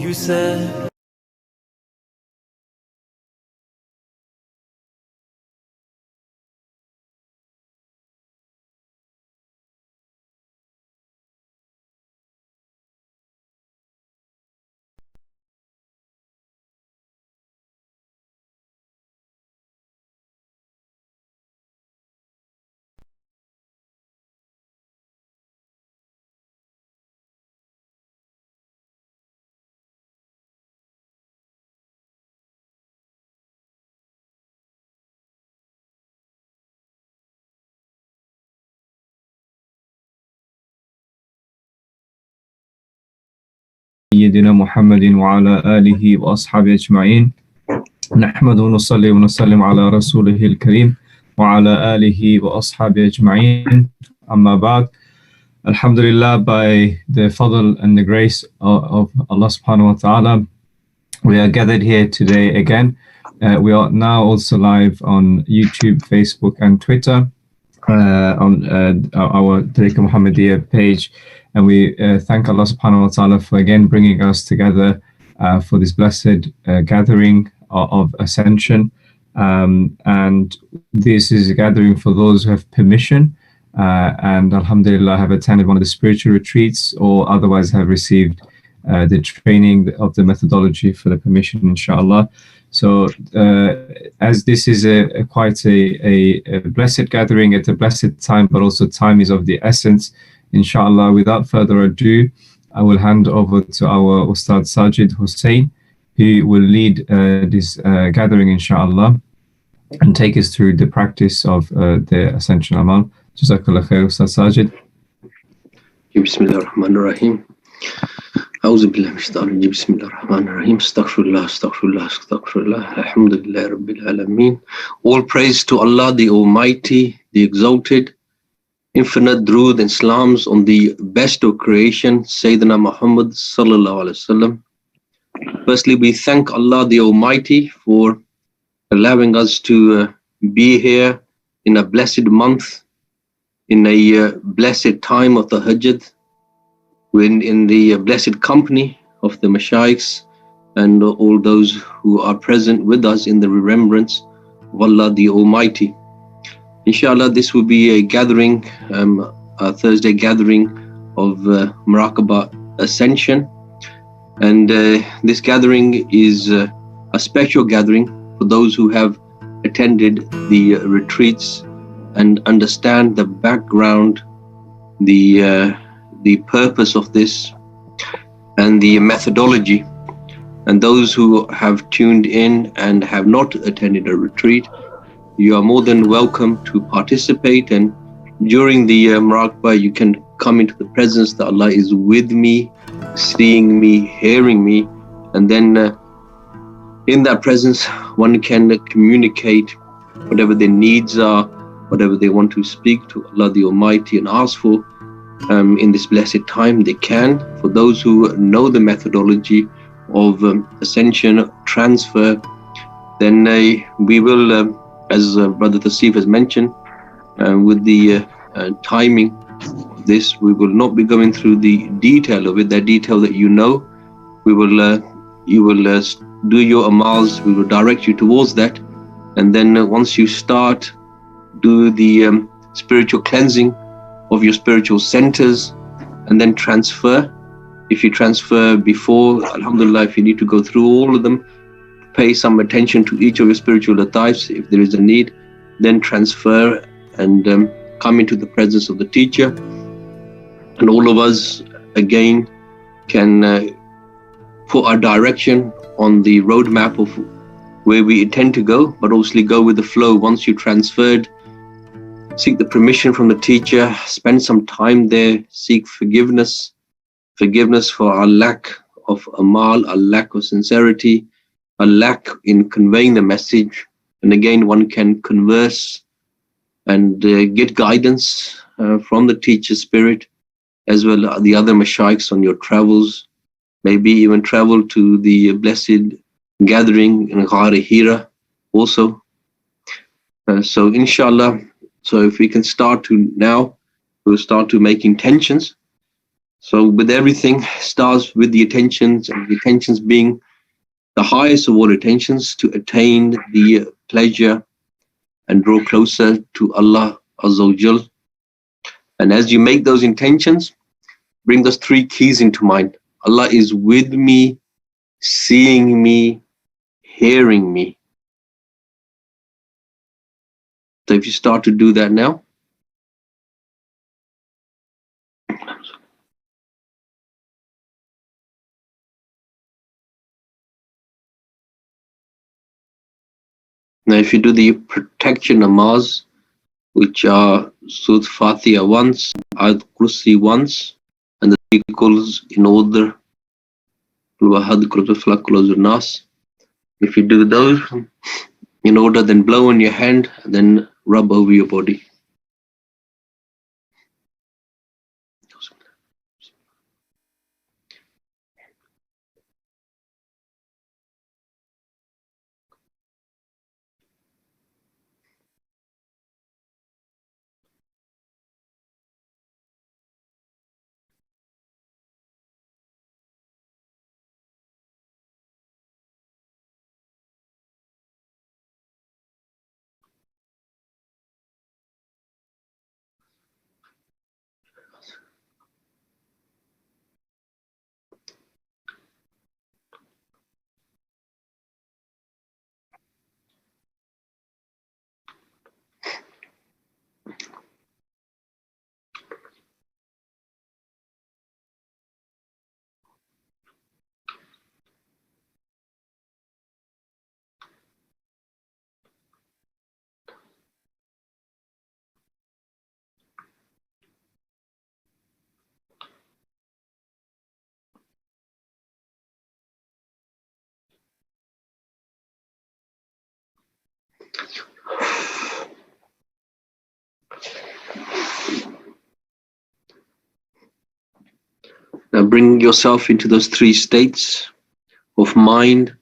You said سيدنا محمد وعلى آله وأصحابه أجمعين نحمده ونصلي ونسلم على رسوله الكريم وعلى آله وأصحابه أجمعين أما بعد. Alhamdulillah, by the fadl and the grace of Allah subhanahu wa ta'ala, we are gathered here today again. We are now also live on YouTube, Facebook and Twitter on our Tariqa Muhammadiyya page. And we thank Allah subhanahu wa ta'ala for again bringing us together for this blessed gathering of Ascension. And this is a gathering for those who have permission and alhamdulillah have attended one of the spiritual retreats or otherwise have received the training of the methodology for the permission, inshallah. So as this is quite a blessed gathering at a blessed time, but also time is of the essence, inshallah, without further ado, I will hand over to our Ustad Sajid Hussain, who will lead this gathering, inshallah, and take us through the practice of the Ascension Amal. Jazakallah khair, Ustad Sajid. Bismillah ar-Rahman ar-Rahim. A'udhu billahi minash shaitanir rajim. Bismillah ar-Rahman ar-Rahim. Astaghfirullah, astaghfirullah, astaghfirullah. Alhamdulillah Rabbil Alameen. All praise to Allah, the Almighty, the Exalted. Infinite durood and salams on the best of creation, Sayyidina Muhammad sallallahu alaihi wasallam. Firstly, we thank Allah, the Almighty, for allowing us to be here in a blessed month, in a blessed time of the Hajj, when in the blessed company of the Mashayikhs and all those who are present with us in the remembrance of Allah the Almighty. Inshallah, this will be a gathering, a Thursday gathering of Muraqba Ascension. And this gathering is a special gathering for those who have attended the retreats and understand the background, the purpose of this and the methodology. And those who have tuned in and have not attended a retreat, you are more than welcome to participate. And during the Muraqba, you can come into the presence that Allah is with me, seeing me, hearing me. And then in that presence, one can communicate whatever their needs are, whatever they want to speak to Allah the Almighty and ask for in this blessed time, they can. For those who know the methodology of Ascension transfer, then we will, as Brother Tasif has mentioned, with the timing of this, we will not be going through the detail of it, that detail that you know. We will, you will do your amals, we will direct you towards that. And then once you start, do the spiritual cleansing of your spiritual centers and then transfer. If you transfer before, alhamdulillah, if you need to go through all of them, pay some attention to each of your spiritual lataifs if there is a need, then transfer and come into the presence of the teacher. And all of us again can put our direction on the roadmap of where we intend to go, but obviously go with the flow. Once you transferred, seek the permission from the teacher, spend some time there, seek forgiveness for our lack of amal, our lack of sincerity, a lack in conveying the message. And again, one can converse and get guidance from the teacher spirit, as well as the other Mashayikhs on your travels. Maybe even travel to the blessed gathering in Ghar Hira also. So inshallah, so if we can start to now, we'll start to make intentions. So with everything starts with the attentions, and the attentions being the highest of all attentions to attain the pleasure and draw closer to Allah Azza wa Jal. And as you make those intentions, bring those three keys into mind. Allah is with me, seeing me, hearing me. So if you start to do that now, now if you do the protection namaz, which are Surah Fatiha once, Ayat Kursi once, and the three calls in order, Wahad, Falak, Nas. If you do those in order, then blow on your hand, then rub over your body. Now bring yourself into those three states of mind.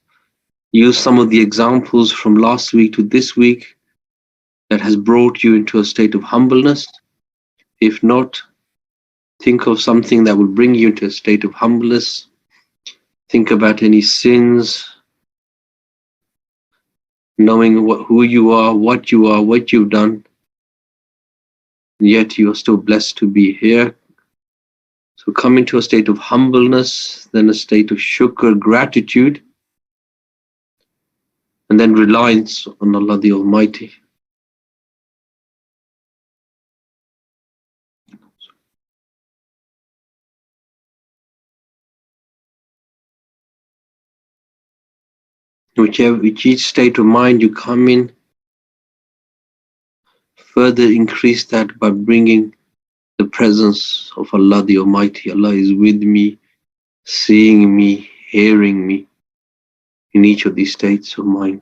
Use some of the examples from last week to this week that has brought you into a state of humbleness. If not, think of something that will bring you into a state of humbleness. Think about any sins, knowing who you are, what you've done, and yet you are still blessed to be here. So come into a state of humbleness, then a state of shukr, gratitude, and then reliance on Allah the Almighty. With each state of mind you come in, further increase that by bringing the presence of Allah the Almighty. Allah is with me, seeing me, hearing me in each of these states of mind.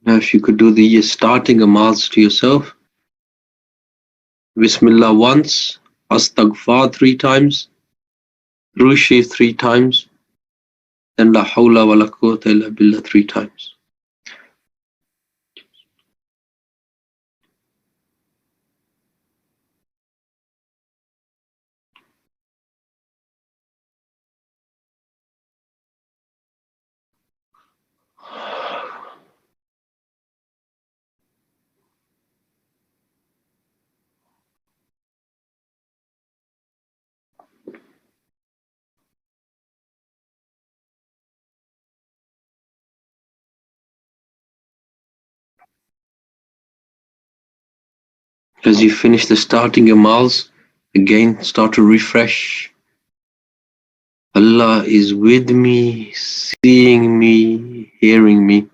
Now if you could do the starting amals to yourself. Bismillah once, Astaghfar 3 times, Rushi 3 times, then La Hawla wa la Quwwata illa Billah 3 times. As you finish the starting amals, again start to refresh. Allah is with me, seeing me, hearing me.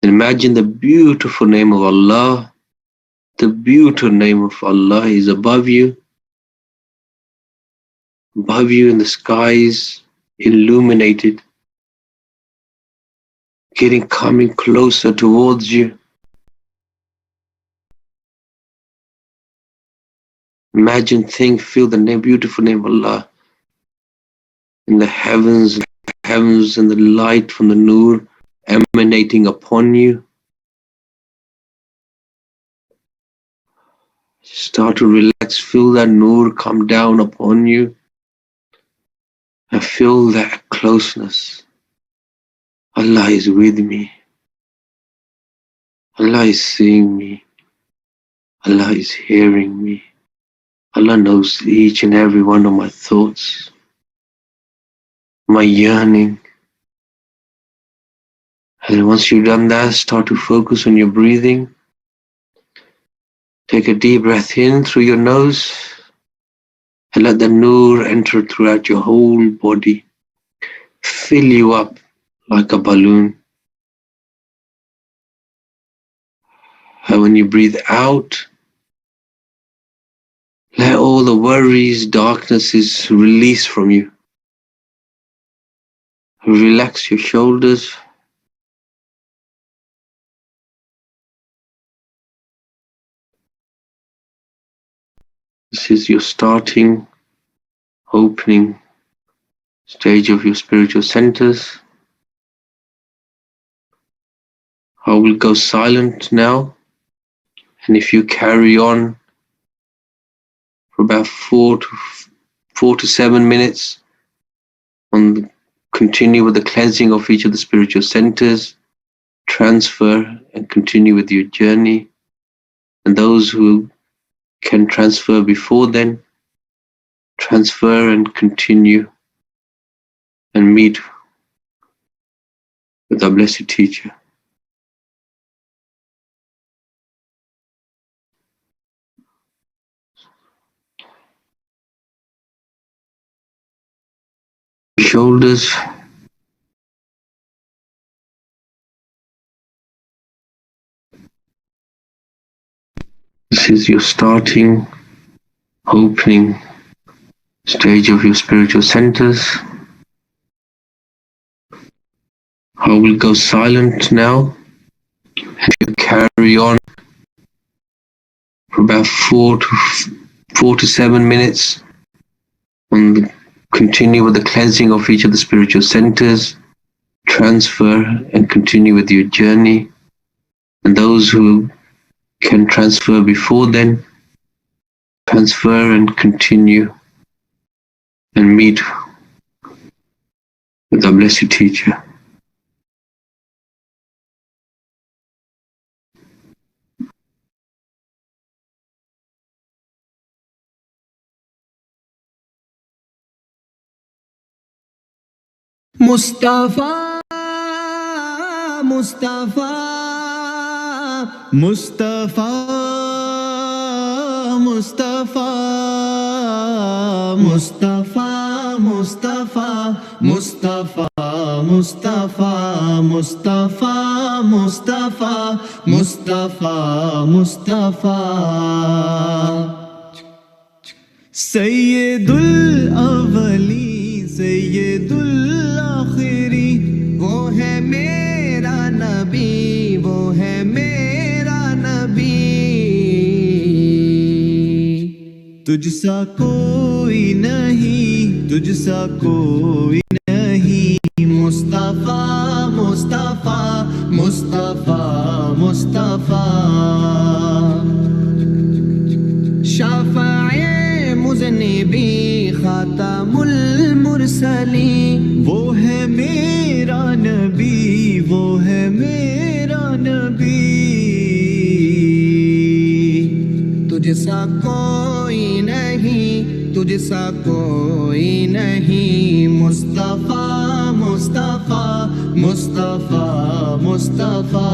Imagine the beautiful name of Allah. The beautiful name of Allah is above you in the skies, illuminated, coming closer towards you. Imagine, think, feel the name, beautiful name of Allah in the heavens and the light from the Nur emanating upon you. Start to relax, feel that Nur come down upon you and feel that closeness. Allah is with me. Allah is seeing me. Allah is hearing me. Allah knows each and every one of my thoughts, my yearning. And once you've done that, start to focus on your breathing. Take a deep breath in through your nose and let the Nur enter throughout your whole body, fill you up like a balloon. And when you breathe out, let all the worries, darknesses release from you. Relax your shoulders. This is your starting, opening stage of your spiritual centers. I will go silent now. And if you carry on for about 4 to 7 minutes, continue with the cleansing of each of the spiritual centers, transfer and continue with your journey. And those who can transfer before then, transfer and continue and meet with our blessed teacher. Shoulders. This is your starting, opening stage of your spiritual centers. I will go silent now. And you carry on for about 4 to 7 minutes. Continue with the cleansing of each of the spiritual centers, transfer and continue with your journey. And those who can transfer before then, transfer and continue and meet with our blessed teacher. Mustafa, Mustafa, Mustafa, Mustafa, Mustafa, Mustafa, Mustafa, Mustafa, Mustafa, Mustafa, Mustafa, Mustafa. Sayyidul Awwalin, Sayyidul Akhirin, वो है मेरा नबी, वो है मेरा नबी. तुझसा कोई नहीं, तुझसा कोई नहीं. मुस्तफा, मुस्तफा, मुस्तफा, मुस्तफा. शाफ़ाए मुज़न्निबी, ख़ातमुल मुरसलीन, वो है मेरा नबी, वो है मेरा नबी. तुझसा कोई नहीं, तुझसा कोई नहीं. Mustafa, Mustafa, Mustafa, Mustafa.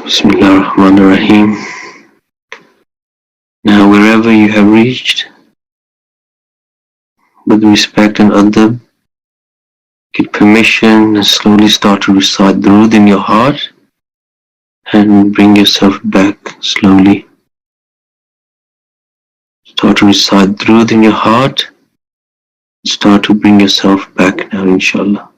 Bismillah ar-Rahman ar-Rahim. Now, wherever you have reached, with respect and adab, get permission and slowly start to recite Durood in your heart and bring yourself back slowly. Start to recite Durood in your heart. Start to bring yourself back now, inshallah.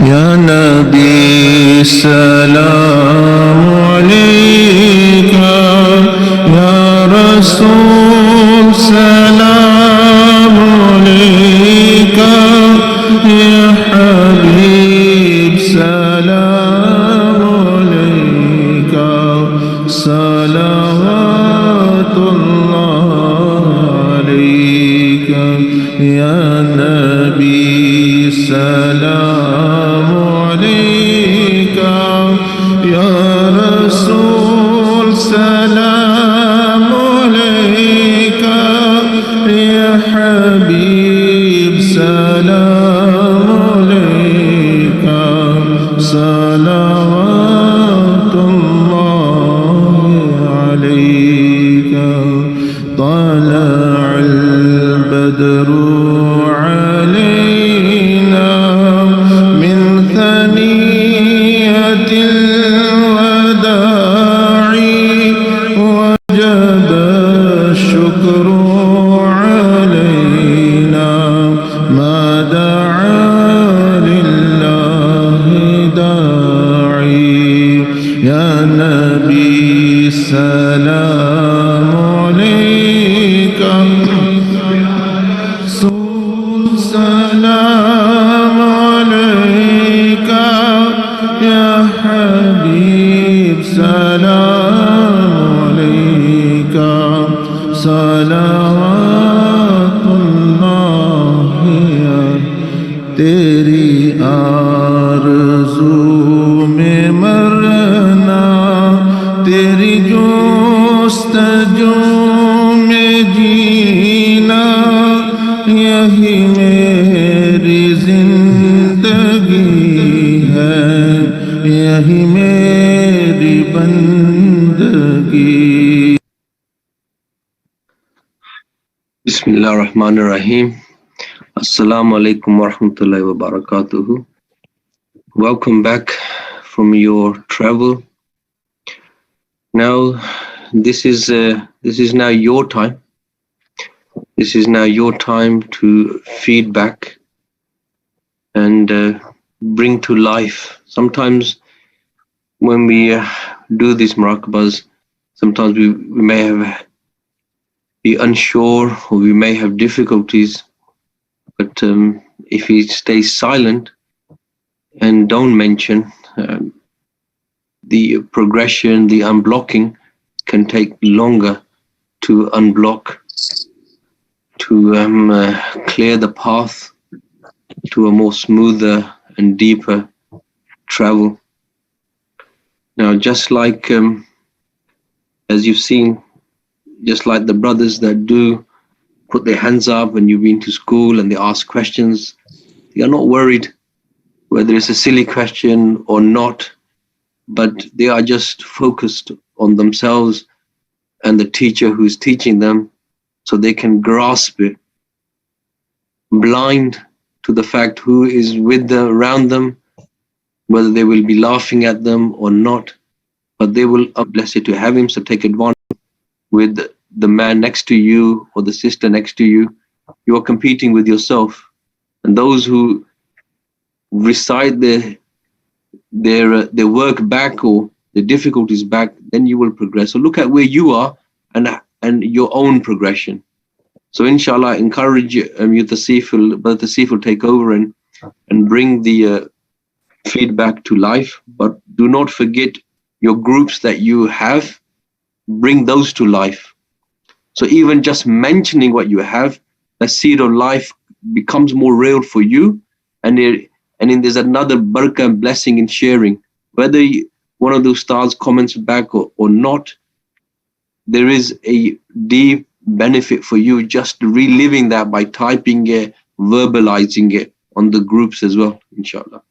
Ya Nabi salam alayka, Ya Rasul salam alayka, Ya Habib salam alayka, salawatullah alayka, Ya Nabi salam سلام عليك يا حبيب سلام عليك صلوات الله عليك طلع البدر علينا من ثنية الوداع وجب الشكر علينا ما دعا لله داعي يا نبي سلام عليك رسول سلام عليك يا حبيب سلام عليك صلوات الله तेरी आरज़ू में मरना तेरी जोस्तजू में जीना यही मेरी जिंदगी है यही मेरी बंदगी Bismillah ar-Rahman ar-Rahim. Assalamu alaikum wa rahmatullahi wa barakatuhu. Welcome back from your travel. Now, this is now your time. This is now your time to feed back and bring to life. Sometimes when we do these muraqabas, sometimes we may have be unsure or we may have difficulties, but if we stay silent and don't mention the progression, the unblocking can take longer to unblock, to clear the path to a more smoother and deeper travel. Now, just like as you've seen, just like the brothers that do put their hands up when you've been to school and they ask questions, they are not worried whether it's a silly question or not, but they are just focused on themselves and the teacher who's teaching them so they can grasp it, blind to the fact who is with them, around them, whether they will be laughing at them or not, but they will bless it to have him, so take advantage with the man next to you or the sister next to you. You are competing with yourself, and those who recite their work back or the difficulties back, then you will progress. So look at where you are and your own progression. So inshallah, I encourage you, Brother Tasif will take over and bring the feedback to life, but do not forget your groups that you have, bring those to life. So even just mentioning what you have, the seed of life becomes more real for you, and there's another barakah and blessing in sharing whether one of those stars comments back or not, there is a deep benefit for you just reliving that by typing it, verbalizing it on the groups as well, inshallah.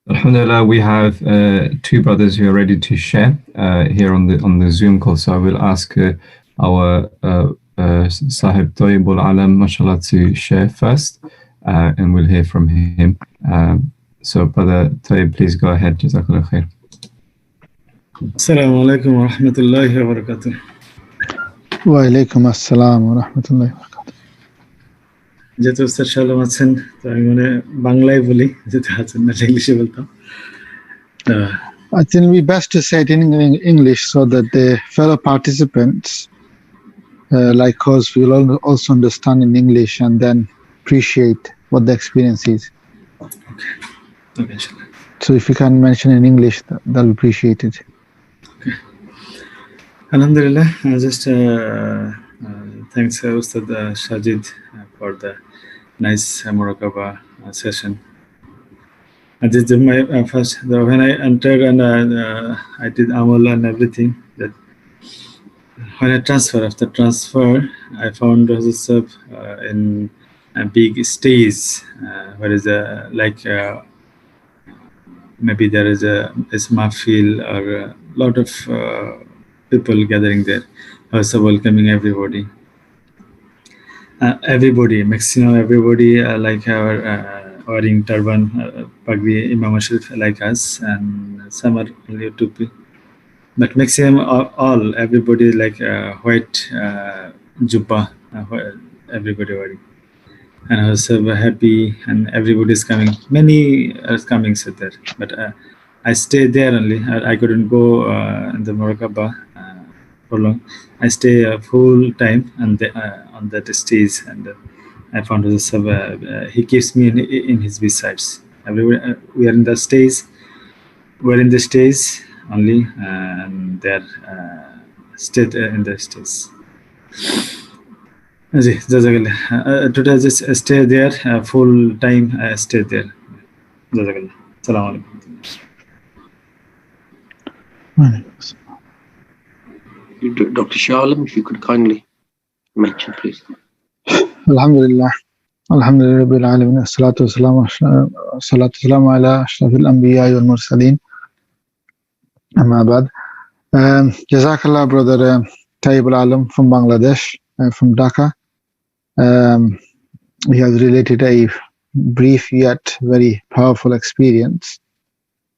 Alhamdulillah, we have two brothers who are ready to share here on the Zoom call. So I will ask our Sahib Tayyibul Alam, mashallah, to share first, and we'll hear from him. So Brother Tayyib, please go ahead. Jazakallah khair. Assalamu alaikum wa rahmatullahi wa barakatuh. Wa alaikum assalam wa rahmatullahi wa barakatuh. যেহেতু sir শালম আছেন, তো আমি বাংলায় বলি, যেহেতু আছেন না ইংলিশে বলতাম। I think we best to say it in English so that the fellow participants like us will also understand in English and then appreciate what the experience is. Okay, inshallah. So if you can mention in English, that'll be appreciated. Okay. Alhamdulillah, just thanks Ustad Shajid for the nice Muraqba session. This is my first, when I entered and I did Amal and everything, that when I after transfer, I found myself in a big stage where is like maybe there is a mahfil or a lot of people gathering there, also welcoming everybody. Maximum everybody like our wearing turban, pagri, Imam Ashraf like us, and some are only tupi. But maximum all everybody like white jubba, everybody wearing. And I was so happy, and everybody is coming. Many are coming so there, but I stayed there only. I couldn't go in the Muraqba for long. I stay full time and on that stage, and I found he keeps me in his besides. Everywhere we are in the stage. We're in the stage only, and they're stayed in the stage. Today I just stay there full time. I stay there. Jazakallah. Assalamu alaikum. Dr. Shalam, if you could kindly mention, please. Alhamdulillah. Alhamdulillah Rabbil Alamin. Salatu wassalamu ala ashrafil anbiya wal mursaleen. Amma ba'd. Jazakallah, Brother Tayyibul Alam from Bangladesh, from Dhaka. He has related a brief yet very powerful experience.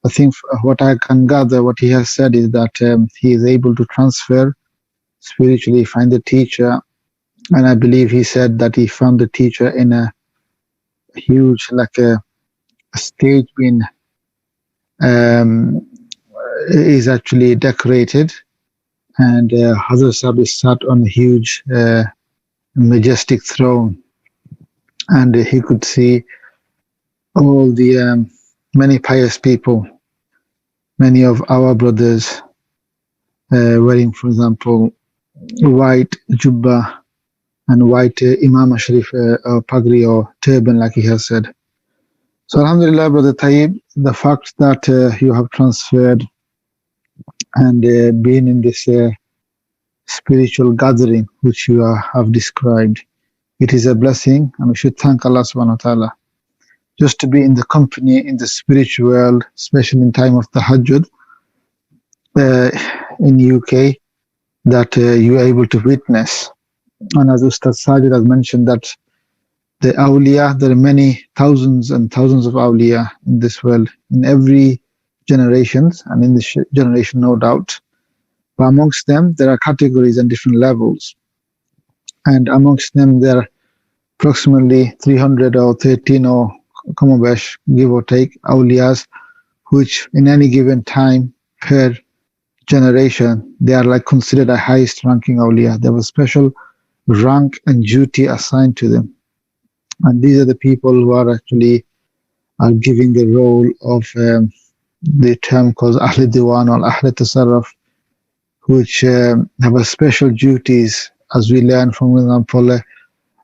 I think what I can gather, what he has said is that he is able to transfer spiritually, find the teacher, and I believe he said that he found the teacher in a huge, like a stage being is actually decorated, and Hazrat Sahib is sat on a huge majestic throne, and he could see all the many pious people, many of our brothers wearing, for example, white jubba and white Imam Ashraf pagri or turban, like he has said. So Alhamdulillah, Brother Tayyib, the fact that you have transferred and been in this spiritual gathering which you have described, it is a blessing, and we should thank Allah subhanahu wa ta'ala. Just to be in the company, in the spiritual world, especially in time of the Tahajjud in UK, that you are able to witness. And as Ustad Sajid has mentioned, that the awliya, there are many thousands and thousands of awliya in this world, in every generations, and in this generation, no doubt. But amongst them, there are categories and different levels. And amongst them, there are approximately 300 or 13 or Kamabash, give or take, awliyas, which in any given time per generation, they are like considered a highest ranking awliya. They have a special rank and duty assigned to them. And these are the people who are actually giving the role of the term called Ahl Diwan or Ahl Tasarruf, which have a special duties, as we learn from, for example,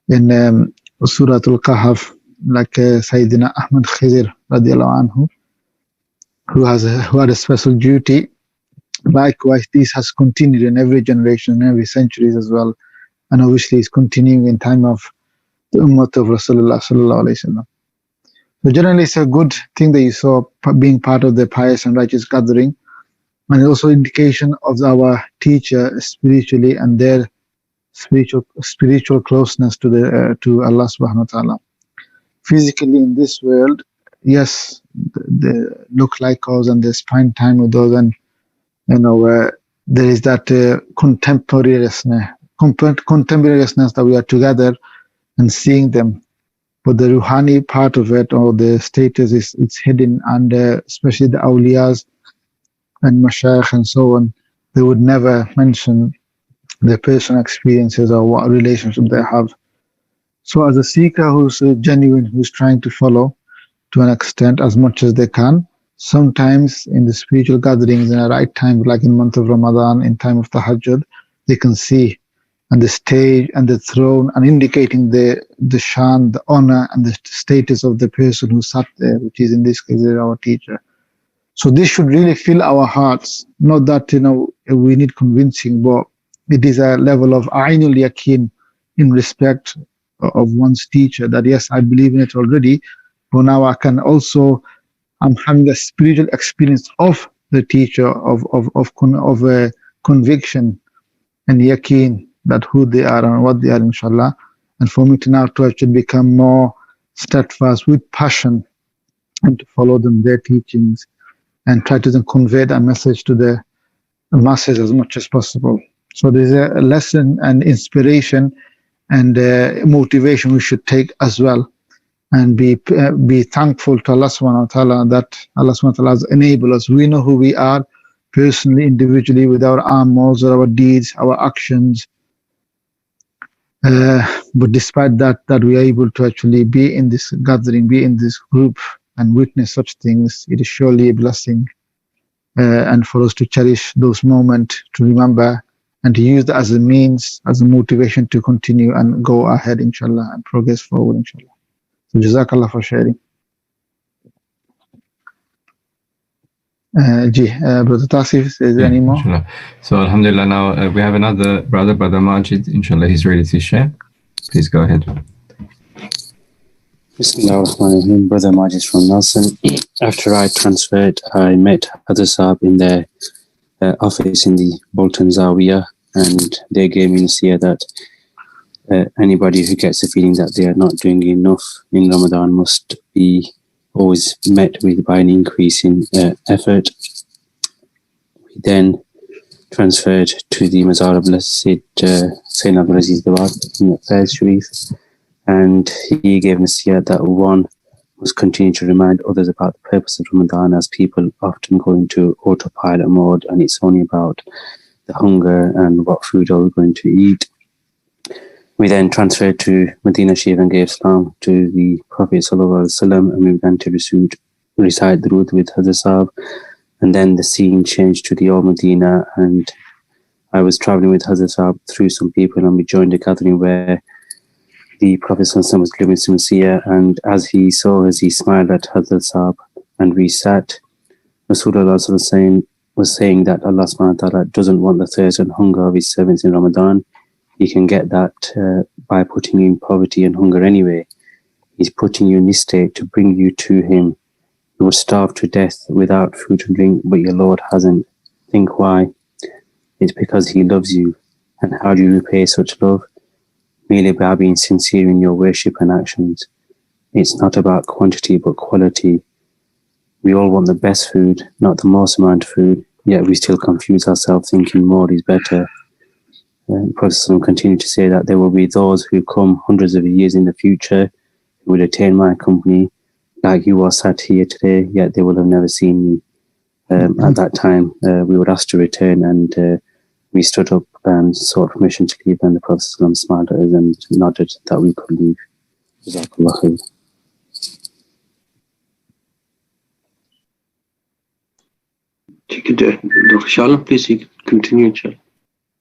in Surah Al-Kahf, like Sayyidina Ahmad Khizr radiallahu anhu. who had a special duty. Likewise, this has continued in every generation, in every centuries as well, and obviously is continuing in time of the Ummah of Rasulullah sallallahu alaihi wasallam. So generally, it's a good thing that you saw being part of the pious and righteous gathering, and also indication of our teacher spiritually and their spiritual closeness to the to Allah subhanahu wa ta'ala. Physically in this world, yes, they look like us and they spend time with us, and there is that contemporaneousness that we are together and seeing them. But the ruhani part of it, or the status, it's hidden, and especially the awliyas and mashayikh and so on, they would never mention their personal experiences or what relationship they have. So as a seeker who's genuine, who's trying to follow to an extent as much as they can, sometimes in the spiritual gatherings in the right time, like in month of Ramadan, in time of Tahajjud, they can see and the stage and the throne, and indicating the shan, the honor and the status of the person who sat there, which is in this case our teacher. So this should really fill our hearts. Not that we need convincing, but it is a level of ainul yaqeen in respect of one's teacher, that yes, I believe in it already, but now I can also, I'm having a spiritual experience of the teacher, of a conviction and yaqeen that who they are and what they are, inshallah. And for me to now to actually become more steadfast with passion and to follow them, their teachings, and try to then convey that message to the masses as much as possible. So there's a lesson and inspiration and motivation we should take as well, and be thankful to Allah subhanahu wa ta'ala that Allah subhanahu wa ta'ala has enabled us. We know who we are personally, individually, with our amals or our deeds, our actions. But despite that we are able to actually be in this gathering, be in this group and witness such things. It is surely a blessing, and for us to cherish those moments, to remember and to use that as a means, as a motivation to continue and go ahead, inshallah, and progress forward, inshallah. So Jazakallah for sharing. Brother Tasif, is there any more? Inshallah. So Alhamdulillah, now we have another brother Majid. Inshallah, he's ready to share. Please go ahead. Bismillah ar-Rahman ar-Rahim. Brother Majid from Nelson. After I transferred, I met Hadar Saab in their office in the Bolton Zawiya, and they gave me nasiya that anybody who gets the feeling that they are not doing enough in Ramadan must be always met with by an increase in effort. We then transferred to the Mazar of Blessed Sayyidina Abdul Aziz Dawat in Faiz Sharif, and he gave nasiya that one must continue to remind others about the purpose of Ramadan, as people often go into autopilot mode and it's only about the hunger and what food are we going to eat. We then transferred to Medina Sharif and gave salam to the Prophet ﷺ, and we began to recite the Durood with Hadar Saab. And then the scene changed to the old Medina, and I was traveling with Hadar Saab through some people, and we joined a gathering where the Prophet ﷺ was giving some nasiya, and as he saw us, he smiled at Hadar Saab, and we sat. Rasulullah was saying that Allah subhanahu wa ta'ala doesn't want the thirst and hunger of his servants in Ramadan. He can get that by putting you in poverty and hunger anyway. He's putting you in this state to bring you to him. You would starve to death without food and drink, but your Lord hasn't. Think why? It's because he loves you. And how do you repay such love? Merely by being sincere in your worship and actions. It's not about quantity but quality. We all want the best food, not the most amount of food, yet we still confuse ourselves thinking more is better. Prophet continued to say that there will be those who come hundreds of years in the future who will attain my company, like you are sat here today, yet they will have never seen me. At that time, we were asked to return, and we stood up and sought permission to leave, and the Prophet smiled at us and nodded that we could leave. Jazakallah khair. Dr. Shalom, please, you can continue, inshallah.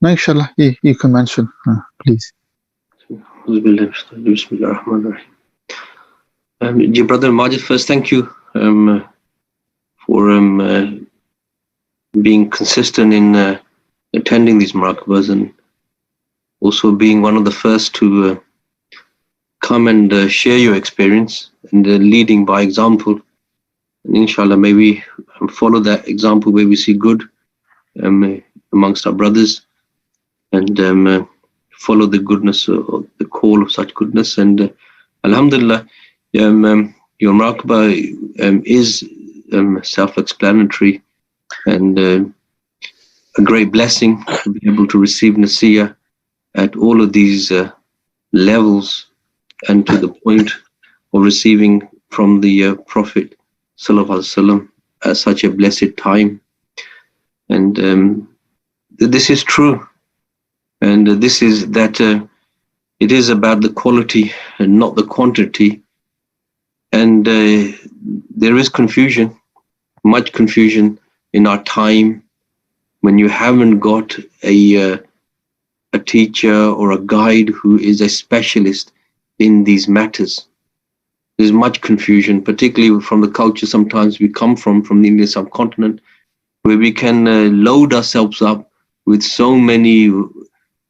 No, inshallah, you can mention, please. Bismillah ar-Rahman ar-Rahim. Dear brother Majid, first thank you for being consistent in attending these Muraqbas, and also being one of the first to come and share your experience, and leading by example. And inshallah, may we follow that example where we see good amongst our brothers, and follow the goodness or the call of such goodness. And alhamdulillah, your Muraqba is self-explanatory, and a great blessing to be able to receive nasiyah at all of these levels, and to the point of receiving from the Prophet Sallallahu Alaihi Wasallam at such a blessed time. And this is true, and this is that it is about the quality and not the quantity. And there is confusion, much confusion in our time, when you haven't got a teacher or a guide who is a specialist in these matters. There's much confusion, particularly from the culture sometimes we come from the Indian subcontinent, where we can load ourselves up with so many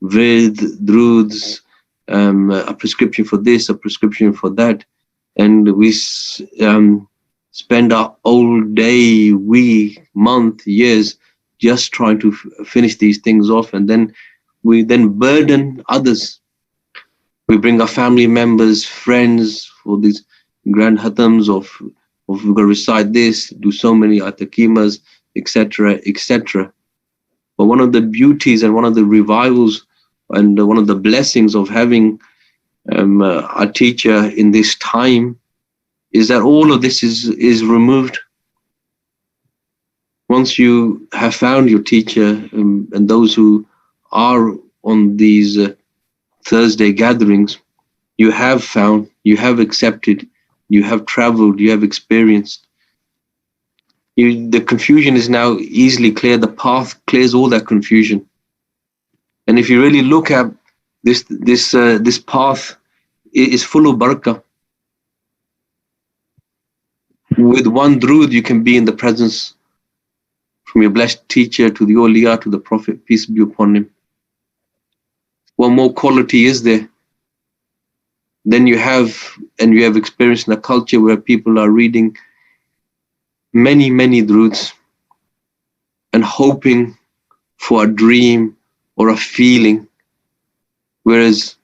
droods, a prescription for this, a prescription for that, and we spend our whole day, week, month, years just trying to finish these things off, and then we burden others. We bring our family members, friends for these grand hatams of we've got to recite this, do so many atakimas, etc., etc. But one of the beauties and one of the revivals and one of the blessings of having a teacher in this time is that all of this is removed. Once you have found your teacher, and those who are on these Thursday gatherings, you have found, you have accepted, you have traveled, you have experienced. The confusion is now easily clear. The path clears all that confusion. And if you really look at this path, it is full of barakah. With one drood, you can be in the presence from your blessed teacher to the awliya to the Prophet, peace be upon him. What more quality is there? Then you have experienced in a culture where people are reading many, many droods and hoping for a dream or a feeling. Whereas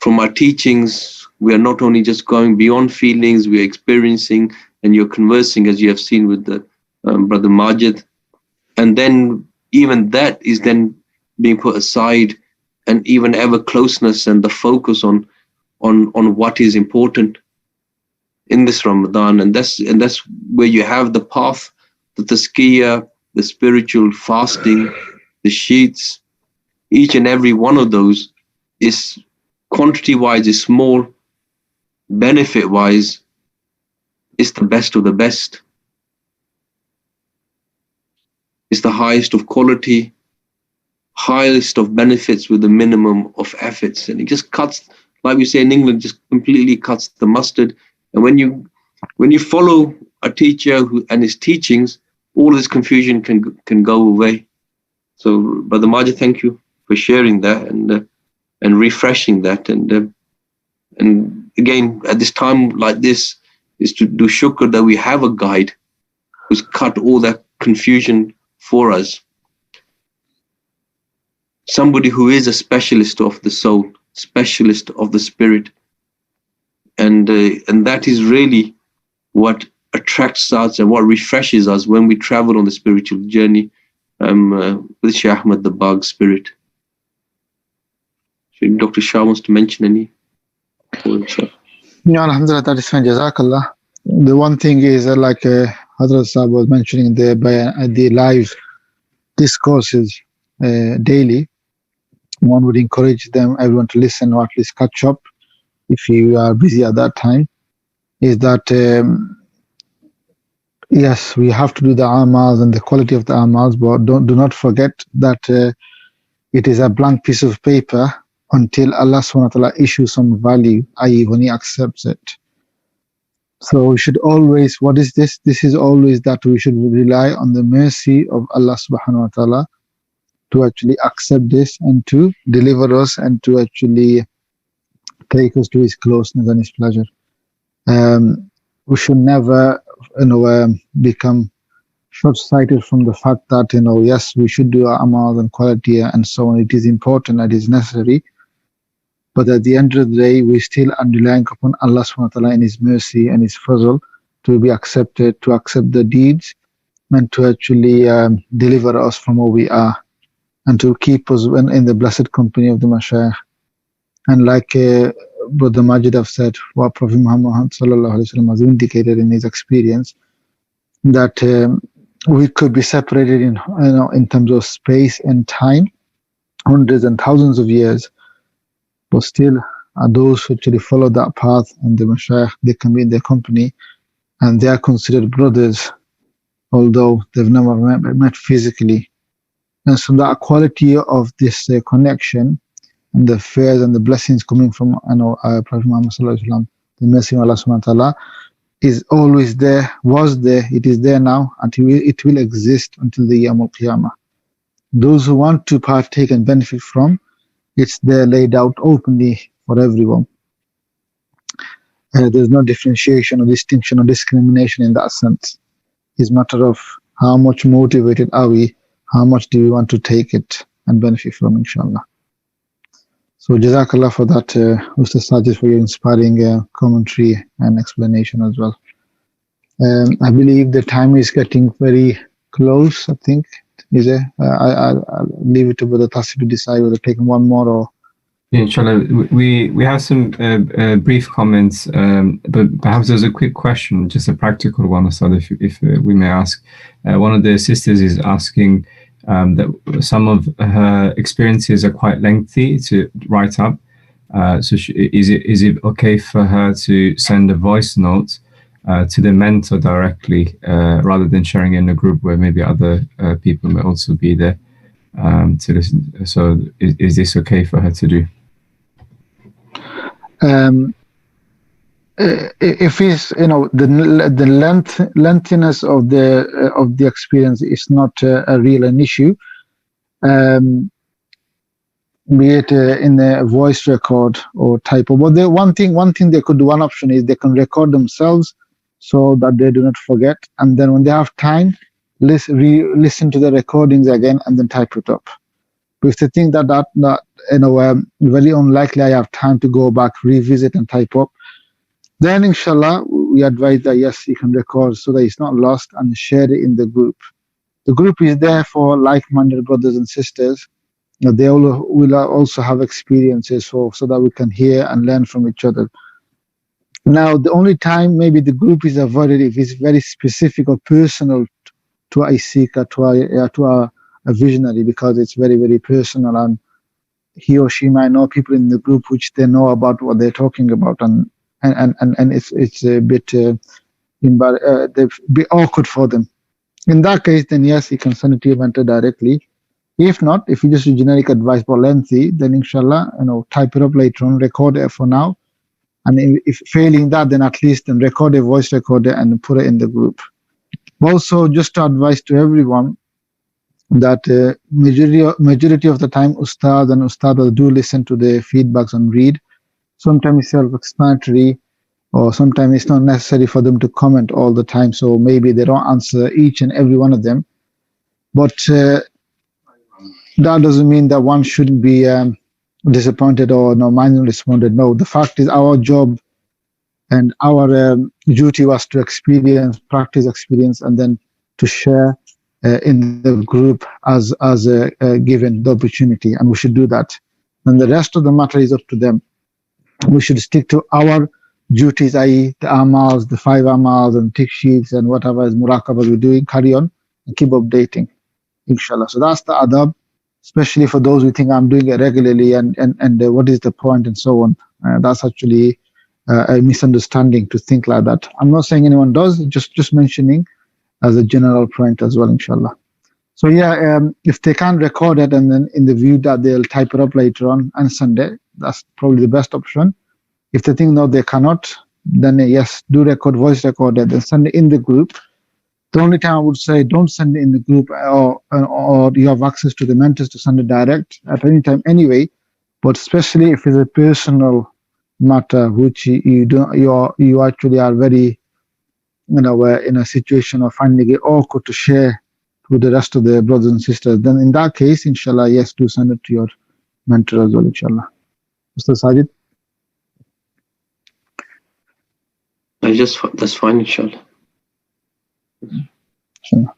from our teachings, we are not only just going beyond feelings, we are experiencing, and you're conversing, as you have seen with the Brother Majid. And then even that is then being put aside, and even ever closeness and the focus on what is important in this Ramadan. And that's where you have the path, the tazkiyah, the spiritual fasting, the sheets. Each and every one of those is quantity-wise is small, benefit-wise is the best of the best. It's the highest of quality, highest of benefits with the minimum of efforts. And it just cuts, like we say in England, just completely cuts the mustard. And when you follow a teacher and his teachings, all this confusion can go away. So Brother Majid, thank you for sharing that and refreshing that. And again, at this time like this, is to do shukr that we have a guide who's cut all that confusion for us. Somebody who is a specialist of the soul, specialist of the spirit. And that is really what attracts us and what refreshes us when we travel on the spiritual journey with Shaykh Ahmad the Bagh spirit. Dr. Shah wants to mention any? Yeah, alhamdulillah, that is fine. Jazakallah. The one thing is like Hazrat Sahib was mentioning there, by the live discourses daily, one would encourage everyone to listen or at least catch up if you are busy at that time, is that yes, we have to do the amals and the quality of the amals, but do not forget that it is a blank piece of paper until Allah subhanahu wa ta'ala issues some value, i.e. when He accepts it. So we should always, what is this? This is always that we should rely on the mercy of Allah subhanahu wa ta'ala to actually accept this and to deliver us and to actually take us to his closeness and his pleasure. We should never, become short-sighted from the fact that, yes, we should do our amal and quality and so on. It is important, it is necessary. But at the end of the day, we still are relying upon Allah subhanahu wa ta'ala in his mercy and his fazl to be accepted, to accept the deeds and to actually deliver us from where we are and to keep us in the blessed company of the Mashayikh. And like Brother Majid have said, what Prophet Muhammad sallallahu alaihi wasallam has indicated in his experience, that we could be separated in terms of space and time, hundreds and thousands of years, but still those who actually follow that path and the Mashayikh, they can be in their company and they are considered brothers, although they've never met physically. And so that quality of this connection and the fears and the blessings coming from Prophet Muhammad sallallahu alaihi wasallam, the mercy of Allah subhanahu wa ta'ala, is always there, was there, it is there now, and it will exist until the Yawm al-Qiyamah. Those who want to partake and benefit from, it's there laid out openly for everyone. There's no differentiation or distinction or discrimination in that sense. It's a matter of how much motivated are we, how much do we want to take it and benefit from, inshallah. So Jazakallah for that, Ustaz Sajid, for your inspiring commentary and explanation as well. I believe the time is getting very close, I think. Is it? I'll leave it to Brother Tassi to decide whether taking one more or... Inshallah, we have some brief comments, but perhaps there's a quick question, just a practical one, Ustad, if we may ask. One of the sisters is asking that some of her experiences are quite lengthy to write up. So is it okay for her to send a voice note to the mentor directly, rather than sharing in a group where maybe other people may also be there to listen? So is this okay for her to do? If it's the lengthiness of the experience is not a real an issue, be it in a voice record or type of. But one thing they could do, one option is they can record themselves so that they do not forget, and then when they have time, listen to the recordings again and then type it up. But if they think that very unlikely I have time to go back, revisit and type up, then inshallah we advise that yes, you can record so that it's not lost and share it in the group. The group is there for like-minded brothers and sisters. They all will also have experiences so that we can hear and learn from each other. Now, the only time maybe the group is avoided if it's very specific or personal to a seeker, to a visionary, because it's very, very personal, and he or she might know people in the group which they know about what they're talking about, and it's a bit awkward for them. In that case, then yes, you can send it to your mentor directly. If not, if you just do generic advice but lengthy, then inshallah, type it up later on, record it for now, and if failing that, then at least then record a voice recorder and put it in the group. Also, just to advise to everyone that majority of the time, ustad and ustadas do listen to the feedbacks and read. Sometimes it's self-explanatory, or sometimes it's not necessary for them to comment all the time, so maybe they don't answer each and every one of them. But that doesn't mean that one shouldn't be disappointed or mindfully responded. No, the fact is our job and our duty was to practice experience, and then to share in the group as given the opportunity, and we should do that. And the rest of the matter is up to them. We should stick to our duties, i.e. the amals, the 5 amals and tick sheets and whatever is muraqaba we're doing, carry on and keep updating, inshallah. So that's the adab, especially for those who think I'm doing it regularly and what is the point and so on. That's actually a misunderstanding to think like that. I'm not saying anyone does, just mentioning as a general point as well, inshallah. So yeah, if they can't record it and then in the view that they'll type it up later on and send it, that's probably the best option. If they think no, they cannot, then yes, do record, voice record it, then send it in the group. The only time I would say don't send it in the group, or you have access to the mentors to send it direct at any time anyway. But especially if it's a personal matter which you actually are very, in a situation of finding it awkward to share with the rest of the brothers and sisters, then in that case, inshallah, yes, do send it to your mentor as well, inshallah. Mr. Sajid? That's fine, inshallah. Inshallah.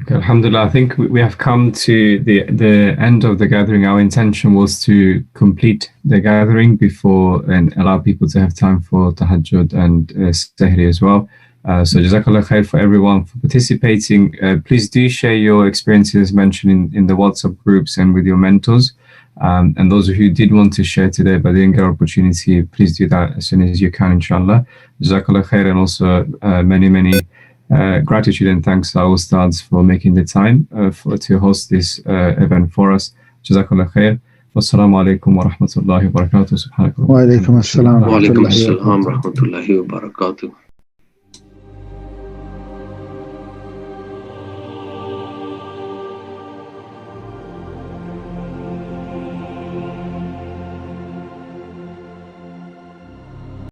Okay, alhamdulillah, I think we have come to the end of the gathering. Our intention was to complete the gathering before and allow people to have time for tahajjud and sahri as well. So jazakallah khair for everyone for participating. Please do share your experiences mentioned in the WhatsApp groups and with your mentors. And those of you who did want to share today but didn't get an opportunity, please do that as soon as you can, inshallah. Jazakallah khair, and also many gratitude and thanks to our ustads for making the time to host this event for us. Jazakallah khair. Wassalamu alaikum wa rahmatullahi wa barakatuh. Wa alaikum assalam Wa alaikum assalam wa rahmatullahi wa barakatuh.